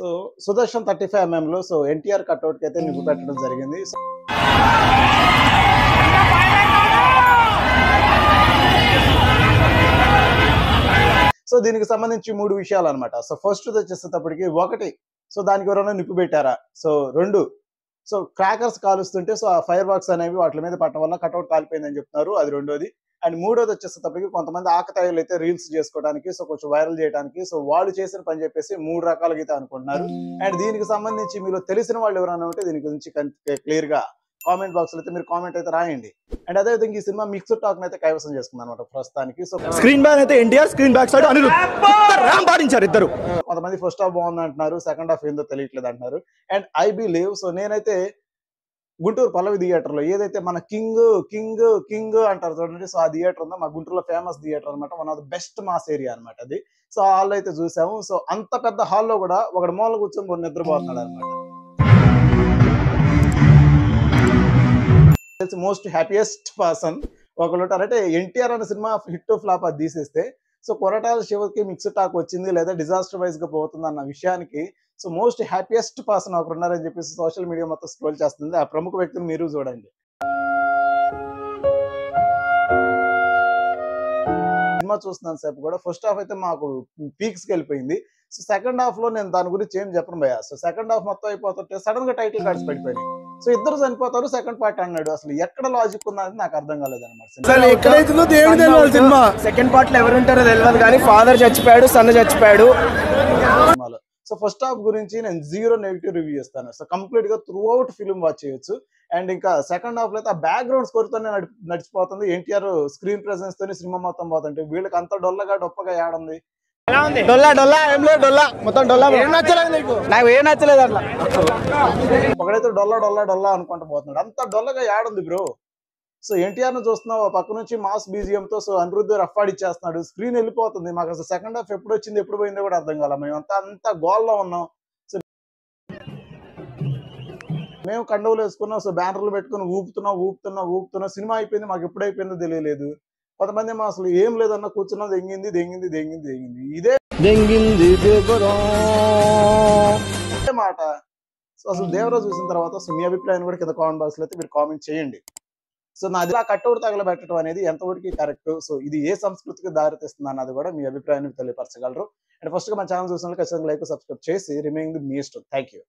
So Sudarshan 35mm లో so NTR cutout కి అయితే నిప్పు పెట్టడం జరిగింది. సో దీనికి సంబంధించి 3 విషయాలు అనమాట. సో ఫస్ట్ వచ్చేసేటప్పటికి ఒకటి, సో దానికి ఎవరైనా నిప్పు పెట్టారా, సో 2 సో క్రాకర్స్ కాలుస్తుంటే సో ఆ ఫైర్ వర్క్స్ అనేవి వాటి మీద పట్టడం వల్ల కట్అవుట్ కాలిపోయిందని చెప్తున్నారు, అది రెండోది. అండ్ మూడోది వచ్చేసేటప్పటికి కొంతమంది ఆకతాయిలు అయితే రీల్స్ చేసుకోవడానికి, సో కొంచెం వైరల్ చేయడానికి, సో వాళ్ళు చేసిన పని చెప్పేసి 3 రకాలుగా అయితే అనుకుంటున్నారు. అండ్ దీనికి సంబంధించి మీలో తెలిసిన వాళ్ళు ఎవరైనా ఉంటే దీని గురించి క్లియర్ గా కామెంట్ బాక్స్ లో అయితే మీరు కామెంట్ అయితే రాయండి. అండ్ అదే విధంగా ఈ సినిమా మిక్స్డ్ టాక్ అయితే కైవసం చేసుకుంది అనమాట ప్రస్తుతానికి. సో స్క్రీన్ బ్యాక్ అయితే NTR, screen back side Anirudh పాటించారు ఇద్దరు. కొంతమంది ఫస్ట్ హాఫ్ బాగుంది అంటున్నారు, సెకండ్ హాఫ్ ఏందో తెలియట్లేదు అంటున్నారు. అండ్ ఐ బిలీవ్, సో నేనైతే గుంటూరు పల్లవి థియేటర్ లో ఏదైతే మన కింగ్ కింగ్ కింగ్ అంటారు చూడండి, సో ఆ థియేటర్ ఉందో మా గుంటూరులో ఫేమస్ థియేటర్ అనమాట, one of the best mass area అనమాట అది. సో ఆ హాల్లో అయితే చూసాము. సో అంత పెద్ద హాల్లో కూడా ఒకటి మూల కూర్చొని నిద్రపోతున్నాడు అనమాట. మోస్ట్ హ్యాపీయెస్ట్ పర్సన్ ఒకళ్ళు ఉంటారంటే ఎన్టీఆర్ అనే సినిమా హిట్ ఫ్లాప్ అది తీసేస్తే సో కొరటాల శివకి మిక్స్డ్ టాక్ వచ్చింది లేదా డిజాస్టర్ వైజ్ గా పోతుంది అన్న విషయానికి సో మోస్ట్ హ్యాపీయెస్ట్ పర్సన్ ఒకరు ఉన్నారని చెప్పేసి సోషల్ మీడియా మొత్తం స్క్రోల్ చేస్తుంది. ఆ ప్రముఖ వ్యక్తిని మీరు చూడండి. సినిమా చూస్తున్నాను సేపు కూడా ఫస్ట్ హాఫ్ అయితే మాకు పీక్స్ కి వెళ్ళిపోయింది. సో సెకండ్ హాఫ్ లో నేను దాని గురించి ఏం చెప్పను భయ్యా. సో సెకండ్ హాఫ్ మొత్తం అయిపోతుంటే సడన్ గా టైటిల్ కార్డ్స్ పడిపోయినాయి. సో ఇద్దరు చనిపోతారు, సెకండ్ పార్ట్ అన్నాడు. అసలు ఎక్కడ లాజిక్ ఉందని నాకు అర్థం కాలేదు అనమాట. సెకండ్ పార్ట్ లో ఎవరు ఉంటారో తెలియదు కానీ ఫాదర్ చచ్చిపోయాడు, సన్ చచ్చిపోయాడు. సో ఫస్ట్ హాఫ్ గురించి నేను 0 నెగిటివ్ రివ్యూ ఇస్తాను. సో కంప్లీట్ గా త్రూ అవుట్ ఫిల్మ్ వాచ్ చేయొచ్చు. అండ్ ఇంకా సెకండ్ హాఫ్ లో అయితే ఆ బ్యాక్గ్రౌండ్ స్కోర్ తోనే నడిచిపోతుంది. ఎన్టీఆర్ స్క్రీన్ ప్రెసెన్స్ తోనే సినిమా మొత్తం పోతుంటే వీళ్ళకి అంత డొల్లగా డొప్పగా ఏడుంది. నాకు ఏం నచ్చలేదు అట్లా. ఒకడైతే డొల్లా అనుకుంటూ పోతున్నాడు. అంత డొల్లగా ఏడుంది బ్రో. సో ఎన్టీఆర్ ను చూస్తున్నావు పక్క నుంచి మాస్ బీజిఎం తో సో అనిరుద్ధ్ రఫ్ఫాడిచ్చేస్తున్నాడు, స్క్రీన్ వెళ్ళిపోతుంది. మాకు అసలు సెకండ్ హాఫ్ ఎప్పుడు వచ్చింది ఎప్పుడు పోయిందో కూడా అర్థం కాల. మేము అంత గోల్లో ఉన్నాం. సో మేము కండువులు వేసుకున్నాం, సో బ్యానర్లు పెట్టుకుని ఊపుతున్నాం. సినిమా అయిపోయింది, మాకు ఎప్పుడు అయిపోయిందో తెలియలేదు. కొంతమంది ఏమో అసలు ఏం లేదన్న కూర్చున్నా దెంగింది ఇదే మాట. సో అసలు దేవరాజు చూసిన తర్వాత సో మీ అభిప్రాయం కూడా కింద కామెంట్ బాక్స్ లో అయితే మీరు కామెంట్ చేయండి. సో నాది ఆ కట్అవుట్ తగలబెట్టడం అనేది ఎంతవరకు కరెక్ట్, సో ఇది ఏ సంస్కృతికి దారితీస్తుంది అన్నది కూడా మీ అభిప్రాయాన్ని తెలియపరచగలరు. అండ్ ఫస్ట్ గా మన ఛానల్ చూసిన ఖచ్చితంగా లైక్ సబ్స్క్రైబ్ చేసి రిమైనింగ్ మీ ఇష్టం. Thank you.